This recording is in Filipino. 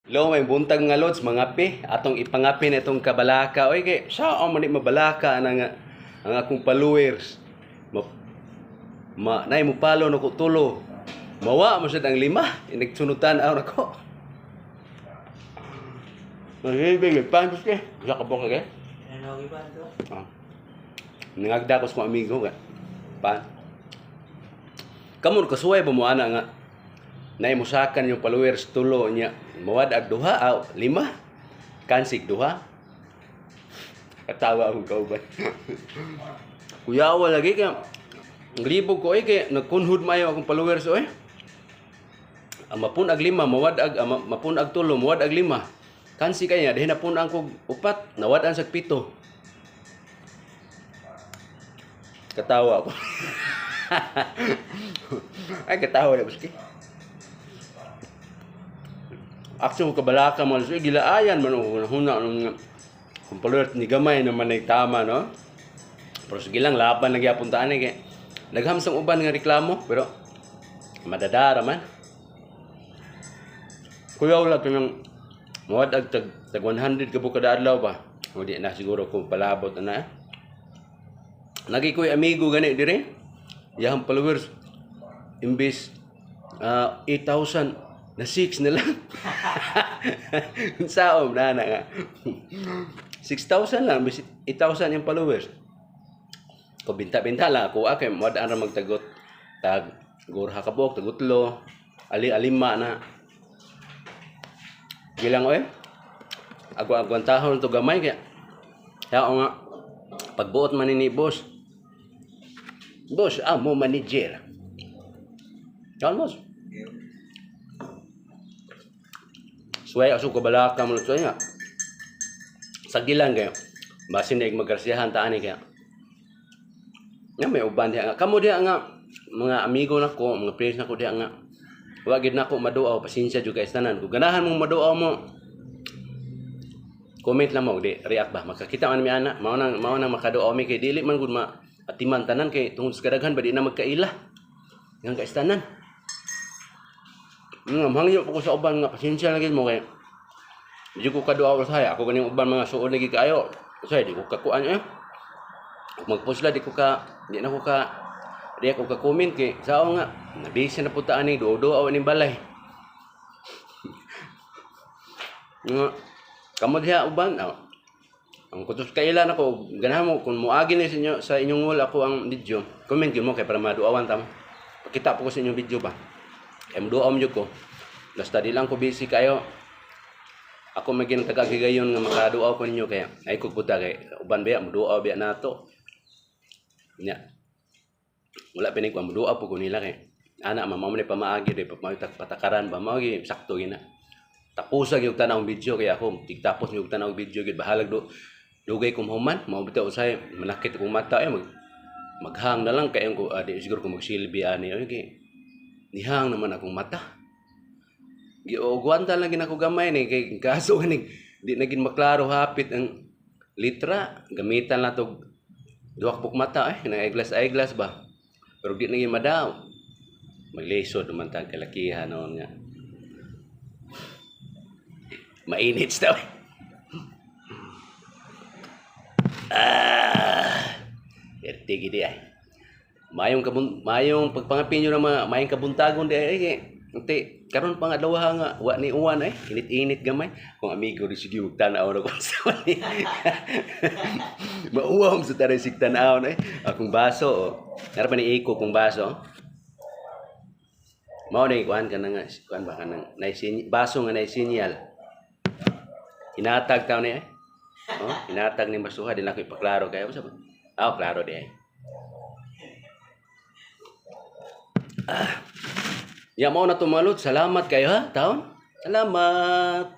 Lo may buntag mga lods, mga pi, atong ipangapi na itong kabalaka. Oy, kay, saan man mabalaka na nga, ang akong followers. Nay mo palo na ko tulo. Mawa mo siya ang lima, inagsunutan ako nako. Nahibig, panos ke? Sa kabok ke? Ano ba ito? Ah. Nangagda ko sa mga amigo ka. Pan. Kamu kasuway ba mo ana nga naimusakan yung followers tulo niya. Mawad ag duha, lima. Kansig duha. Katawa akong kauban. Kuyawa lagi ka. Ang libog ko kay nagkunhud mayo akong followers oy. Mapun ag lima, mawad ag mapun ag tulo, mawad ag lima. Kansi kaya dahil napun ang kog upat, nawad ang sag pito. Katawa ako. Ay katawa na buski. Aksyon ko kabalaka man so gilaayan man ako huna nung kung followers ni gamay naman ay tama no. Pero sige lang laban lagi apuntaan kay naghamsang uban nga reklamo pero madadara man. Kuya wala kanang mawad ag tag 100 ka kada adlaw ba. O di na siguro kung palabot na. Nagi ko'y amigo gani dire. Yahang followers imbis 8,000 na 6 na lang. Saom na nga. 6,000 lang, 8,000 yung followers. Ko binta-binta lang ako kay modaan ra magtagot tag gurha kabok tagutlo ali-alima na. Gilang oy. Agwa-agwan tahon to gamay kaya. Kaya nga pagbuot man ni boss. Boss, mo manager. Kalmos. Suway aso ko balaka mo suway nga. Sagilan kayo. Basin na magkarsiyahan taan ni kaya. Nga may uban diha nga. Kamo diha nga mga amigo nako, mga friends nako diha nga. Wa gid nako maduaw, pasensya jud kay tanan. Kung ganahan mong maduaw mo, comment lang mo di react ba. Makakita man mi ana, mao nang makaduaw mi kay dili man gud atiman tanan kay tungod sa kadaghan ba di na magkaila. Nga kay tanan. Mangyo ko sa uban nga pasensya lagi mo kay di ko kaduaw sa saya. Ako ganing uban mga suod lagi kaayo. Say di ko kakuan magpost la di na ko ka comment kay sao nga nabisi na puta ani do aw ni balay. Nga kamo diha uban ang kutos kailan ako ganahan mo kung moagi ni sa inyong wall ako ang video comment gyud mo kay para maduawan ta mo. Pakita po ko sa inyong video ba. Kay muduaw mo ko. Basta di lang ko busy kayo. Ako maging tagagigayon nga makaduaw ko ninyo kaya ay ko puta kay uban ba muduaw ba nato. Nya. Wala pinig ko muduaw po ko nila kay ana mamo ni pamaagi di patakaran ba mao gi sakto gina. Tapusa gyud tanaw video kay ako tigtapos gyud tanaw video gyud bahalag dugay ko mahuman mao bitaw usay manakit ko mata maghang na lang kay ko di siguro ko magsilbi ani okay nihang naman akong mata giugwanta lang gid ako gamay ni kay kaso ni di naging maklaro hapit ang litra gamitan lang tog duha ka mata na eyeglass ba pero di naging madaw maglisod naman tang kalakihan noon nga mainit daw. Erti gidi ay. Mayong pagpangapin nyo ng mga mayong kabuntagon di ay. Ante, karon pa nga daw nga wa ni uwan ay. Init-init gamay. Kung amigo ri sige tanaw na kung sa ni. Mauwam sa taray sig tanaw na akong baso oh. Nara pa ni iko kung baso. Mao ni kuan ka na nga kuan ba kanang baso nga nay sinyal. Hinatag taw ni oh, hinatag ni basuha dili ko ipaklaro kay usa ba? Klaro di ay. Ya mo na tumalot. Salamat kayo ha, taon. Salamat.